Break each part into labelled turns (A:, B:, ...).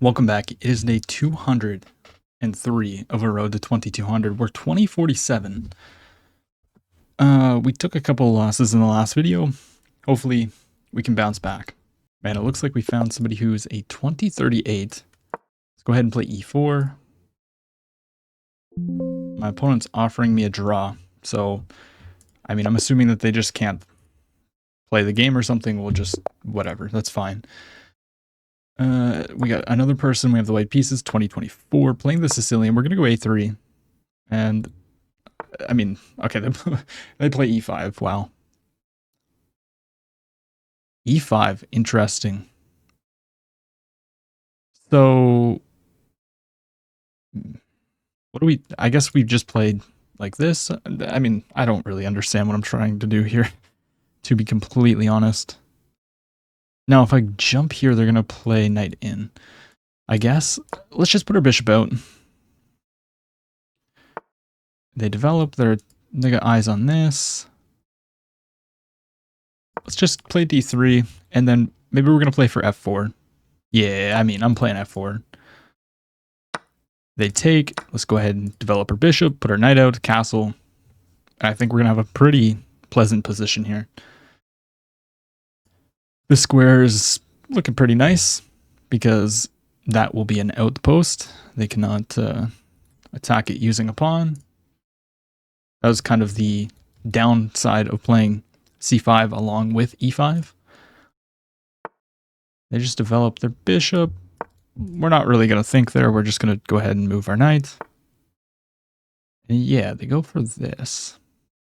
A: Welcome back. It is day 203 of a road to 2200. We're 2047. We took a couple of losses in the last video. Hopefully we can bounce back. Man, it looks like we found somebody who's a 2038. Let's go ahead and play e4. My opponent's offering me a draw. So, I mean, I'm assuming that they just can't play the game or something. We'll just, whatever, that's fine. We got another person. We have the white pieces, 2024, playing the Sicilian. We're going to go a3. And, I mean, okay, they play e5. Wow. e5, interesting. So, what do we, I guess we just played like this. I mean, I don't really understand what I'm trying to do here, to be completely honest. Now, if I jump here, they're going to play knight in. I guess, let's just put our bishop out. They develop, they got eyes on this. Let's just play d3, and then maybe we're going to play for f4. Yeah, I mean, I'm playing f4. They take, let's go ahead and develop our bishop, put our knight out, castle. I think we're going to have a pretty pleasant position here. The square is looking pretty nice because that will be an outpost. They cannot attack it using a pawn. That was kind of the downside of playing c5 along with e5. They just developed their bishop. We're not really going to think there. We're just going to go ahead and move our knight. And yeah, they go for this.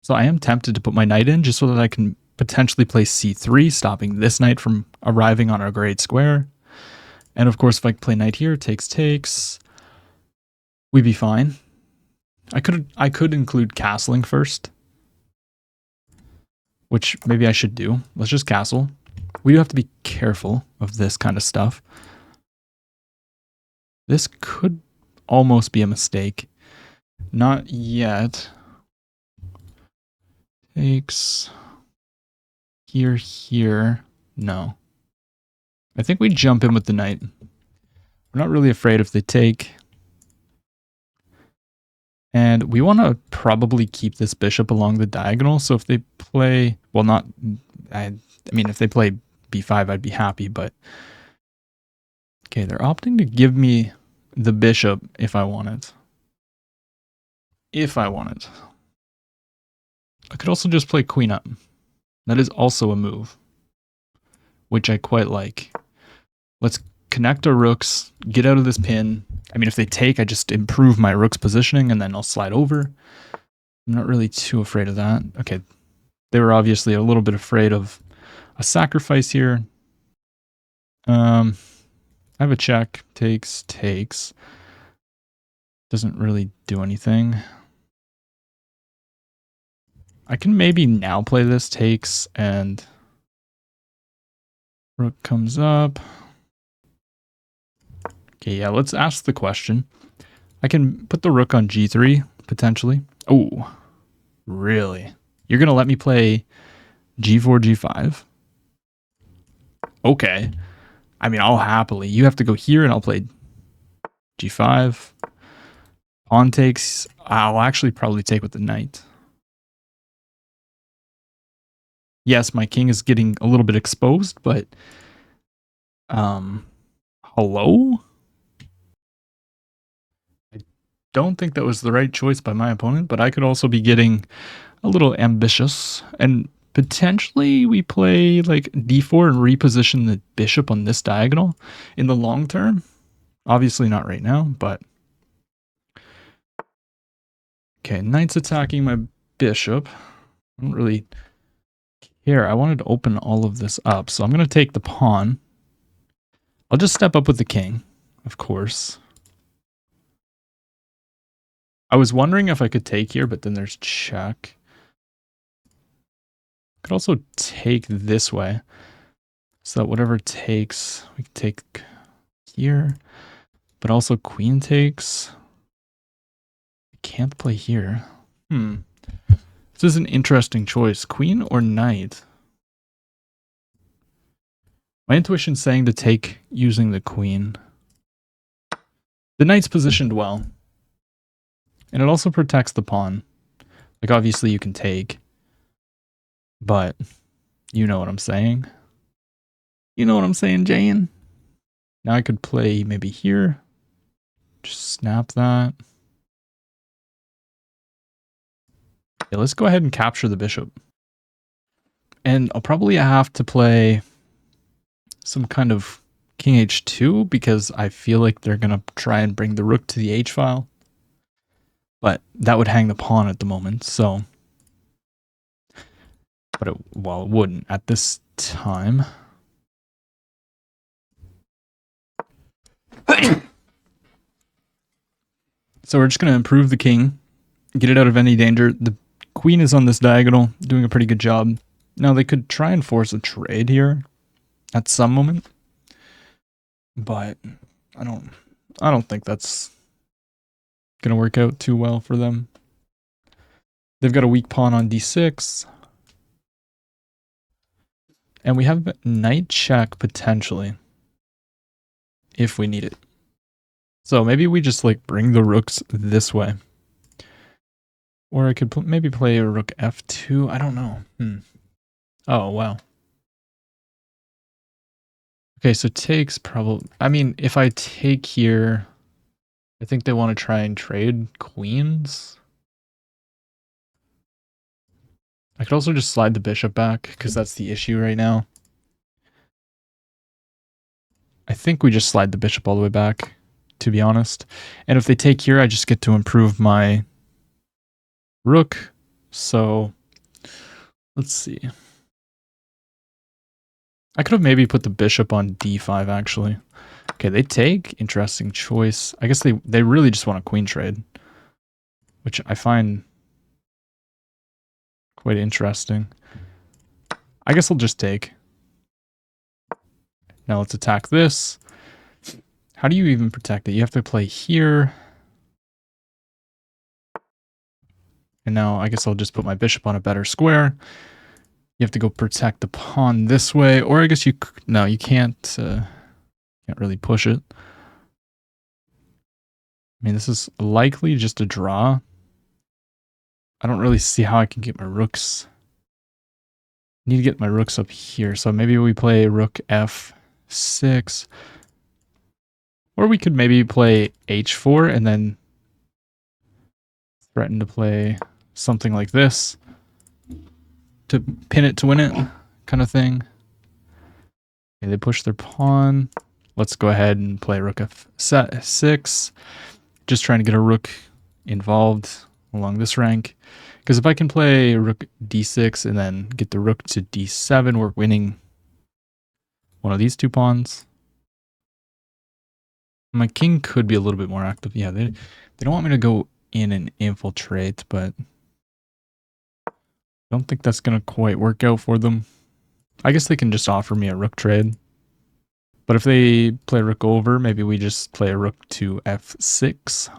A: So I am tempted to put my knight in just so that I can potentially play c3, stopping this knight from arriving on our great square. And of course, if I play knight here, takes, we'd be fine. I could include castling first, which maybe I should do. Let's just castle. We do have to be careful of this kind of stuff. This could almost be a mistake. Not yet. Takes here. No. I think we jump in with the knight. We're not really afraid if they take. And we want to probably keep this bishop along the diagonal. So if they play, well, not, I mean, if they play b5, I'd be happy, but okay, they're opting to give me the bishop if I want it. If I want it. I could also just play queen up. That is also a move, which I quite like. Let's connect our rooks, get out of this pin. I mean, if they take, I just improve my rook's positioning and then I'll slide over. I'm not really too afraid of that. Okay, they were obviously a little bit afraid of a sacrifice here. I have a check, takes. Doesn't really do anything. I can maybe now play this, takes, and rook comes up. Okay, yeah, let's ask the question. I can put the rook on g3, potentially. Oh, really? You're going to let me play g4, g5? Okay. I mean, I'll happily. You have to go here, and I'll play g5. Pawn takes. I'll actually probably take with the knight. Yes, my king is getting a little bit exposed, but hello? I don't think that was the right choice by my opponent, but I could also be getting a little ambitious, and potentially we play like d4 and reposition the bishop on this diagonal in the long term. Obviously not right now, but okay, knight's attacking my bishop. I don't really care. I wanted to open all of this up, so I'm going to take the pawn. I'll just step up with the king, of course. I was wondering if I could take here, but then there's check. Could also take this way, so that whatever takes, we can take here, but also queen takes. I can't play here. This is an interesting choice. Queen or knight? My intuition's saying to take using the queen. The knight's positioned well. And it also protects the pawn. Like, obviously you can take, but you know what I'm saying. You know what I'm saying, Jane? Now I could play maybe here. Just snap that. Yeah, let's go ahead and capture the bishop. And I'll probably have to play some kind of king h2 because I feel like they're going to try and bring the rook to the h file. But that would hang the pawn at the moment, so... But it wouldn't at this time. So we're just going to improve the king, get it out of any danger. The queen is on this diagonal, doing a pretty good job. Now they could try and force a trade here at some moment, but I don't think that's going to work out too well for them. They've got a weak pawn on d6. And we have knight check potentially if we need it. So maybe we just like bring the rooks this way. Or I could maybe play a rook f2. I don't know. Oh, wow. Okay, so takes probably... I mean, if I take here, I think they want to try and trade queens. I could also just slide the bishop back, because that's the issue right now. I think we just slide the bishop all the way back, to be honest. And if they take here, I just get to improve my rook. So, let's see. I could have maybe put the bishop on d5, actually. Okay, they take. Interesting choice. I guess they really just want a queen trade, which I find quite interesting. I guess I'll just take. Now let's attack this. How do you even protect it? You have to play here. And now I guess I'll just put my bishop on a better square. You have to go protect the pawn this way. Or I guess you can't really push it. I mean, this is likely just a draw. I don't really see how I can get my rooks. I need to get my rooks up here. So maybe we play rook f6. Or we could maybe play h4 and then threaten to play something like this to pin it to win it, kind of thing. Okay, they push their pawn. Let's go ahead and play rook f6. Just trying to get a rook involved along this rank. Because if I can play rook d6 and then get the rook to d7, we're winning one of these two pawns. My king could be a little bit more active. Yeah, they don't want me to go in and infiltrate, but I don't think that's going to quite work out for them. I guess they can just offer me a rook trade. But if they play rook over, maybe we just play a rook to f6.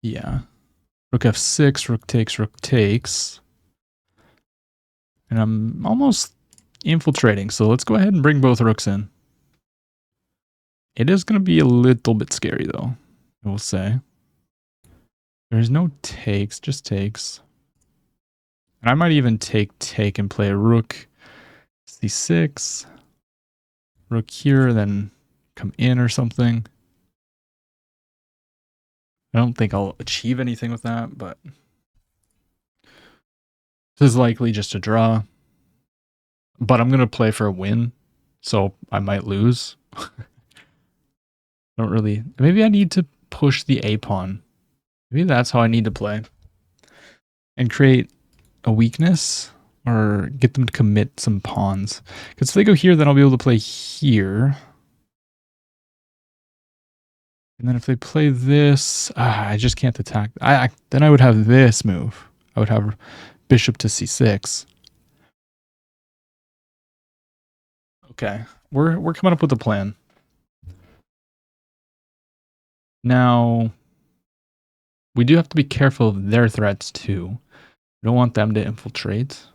A: Yeah. Rook f6, rook takes. And I'm almost infiltrating, so let's go ahead and bring both rooks in. It is going to be a little bit scary, though, I will say. There's no takes, just takes. And I might even take and play a rook c6. Rook here, then come in or something. I don't think I'll achieve anything with that, but this is likely just a draw. But I'm going to play for a win, so I might lose. Don't really... Maybe I need to push the a pawn. Maybe that's how I need to play. And create a weakness or get them to commit some pawns. Because if they go here, then I'll be able to play here. And then if they play this, I just can't attack. Then I would have this move. I would have bishop to c6. Okay, we're coming up with a plan. Now, we do have to be careful of their threats too. We don't want them to infiltrate.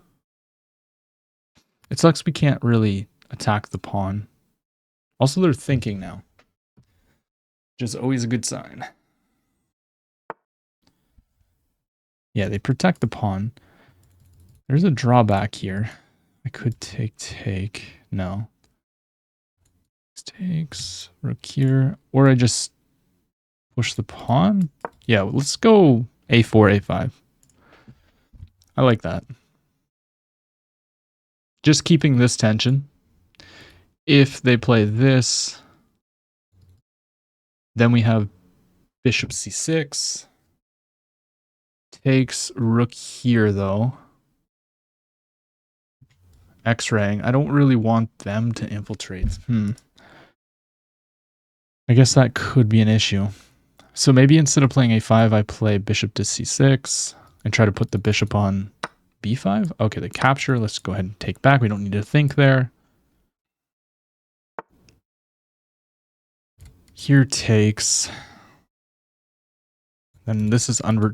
A: It sucks we can't really attack the pawn. Also, they're thinking now. which is always a good sign. Yeah, they protect the pawn. There's a drawback here. I could take. No. Takes rook here, or I just push the pawn. Yeah, let's go a4, a5. I like that. Just keeping this tension. If they play this, then we have bishop c6. Takes rook here, though. X-raying. I don't really want them to infiltrate. I guess that could be an issue. So maybe instead of playing a5, I play bishop to c6 and try to put the bishop on b5. Okay, the capture. Let's go ahead and take back. We don't need to think there. Here takes. Then this is under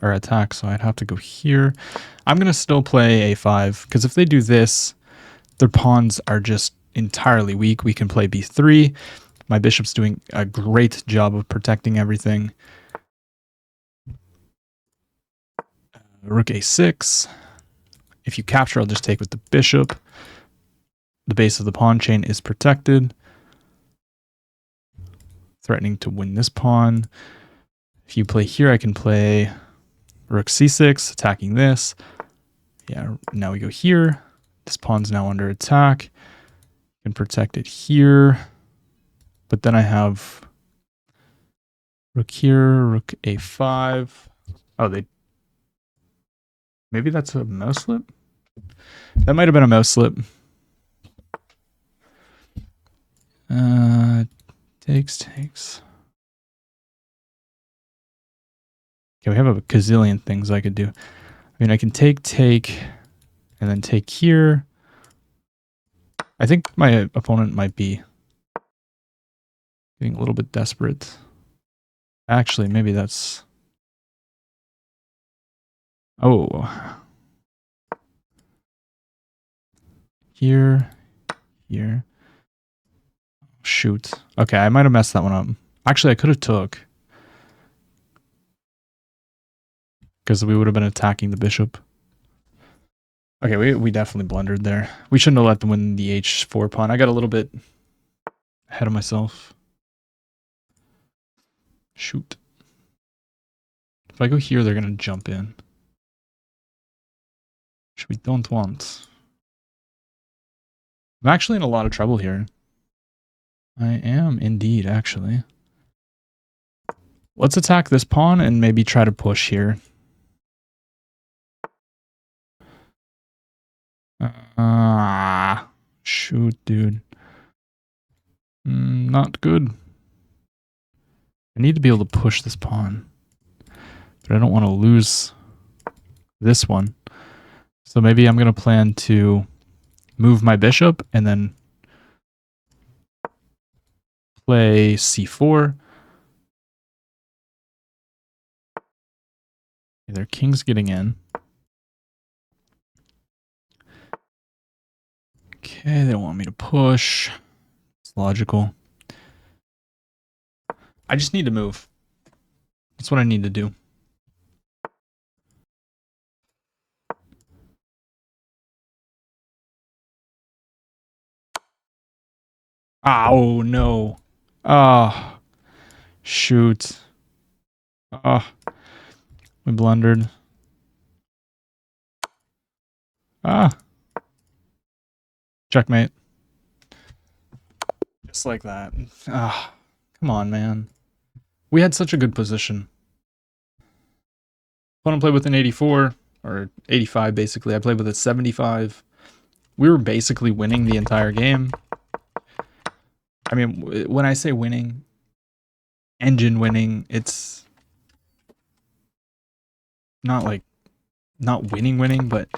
A: or attack, so I'd have to go here. I'm going to still play a5, because if they do this, their pawns are just entirely weak. We can play b3. My bishop's doing a great job of protecting everything. Rook a6. If you capture, I'll just take with the bishop. The base of the pawn chain is protected. Threatening to win this pawn. If you play here, I can play rook c6, attacking this. Yeah, now we go here. This pawn's now under attack. You can protect it here. But then I have rook here, rook a5. Oh, maybe that's a mouse slip? That might have been a mouse slip. Takes. Okay, we have a gazillion things I could do. I mean, I can take, and then take here. I think my opponent might be getting a little bit desperate. Actually, maybe that's... Oh. Here. Shoot. Okay, I might have messed that one up. Actually, I could have took. Because we would have been attacking the bishop. Okay, we definitely blundered there. We shouldn't have let them win the h4 pawn. I got a little bit ahead of myself. Shoot. If I go here, they're going to jump in. Which we don't want. I'm actually in a lot of trouble here. I am indeed, actually. Let's attack this pawn and maybe try to push here. Shoot, dude. Not good. I need to be able to push this pawn. But I don't want to lose this one. So maybe I'm going to plan to move my bishop and then play c4. Their king's getting in. Okay, they don't want me to push. It's logical. I just need to move. That's what I need to do. Oh, no. Ah, shoot. Ah, we blundered. Ah. Checkmate. Just like that. Ah, come on, man. We had such a good position. Opponent played with an 84, or 85 basically. I played with a 75. We were basically winning the entire game. I mean, when I say winning, engine winning, it's not like, not winning, but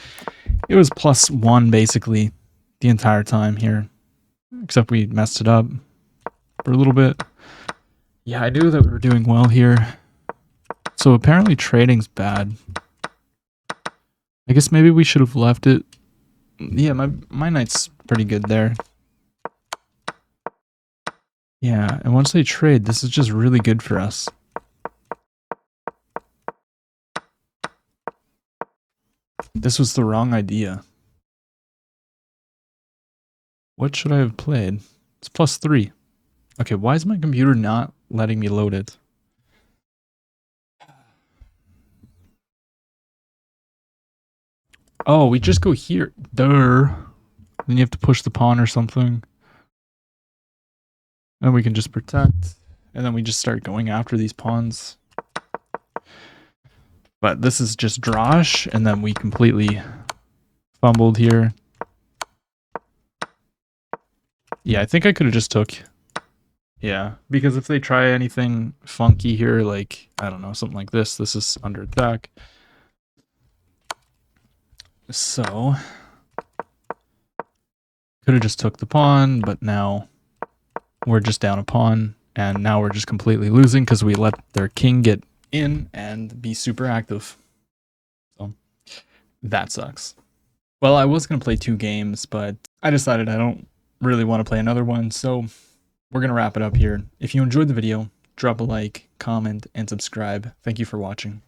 A: it was +1 basically the entire time here. Except we messed it up for a little bit. Yeah, I knew that we were doing well here. So apparently trading's bad. I guess maybe we should have left it. Yeah, my knight's pretty good there. Yeah, and once they trade, this is just really good for us. This was the wrong idea. What should I have played? It's +3. Okay, why is my computer not letting me load it? Oh, we just go here. Duh. Then you have to push the pawn or something. And we can just protect. And then we just start going after these pawns. But this is just Drosh, and then we completely fumbled here. Yeah, I think I could have just took. Yeah, because if they try anything funky here, like, I don't know, something like this is under attack. So, could have just took the pawn, but now we're just down a pawn, and now we're just completely losing because we let their king get in and be super active. So, that sucks. Well, I was going to play 2 games, but I decided I don't really want to play another one, so we're going to wrap it up here. If you enjoyed the video, drop a like, comment, and subscribe. Thank you for watching.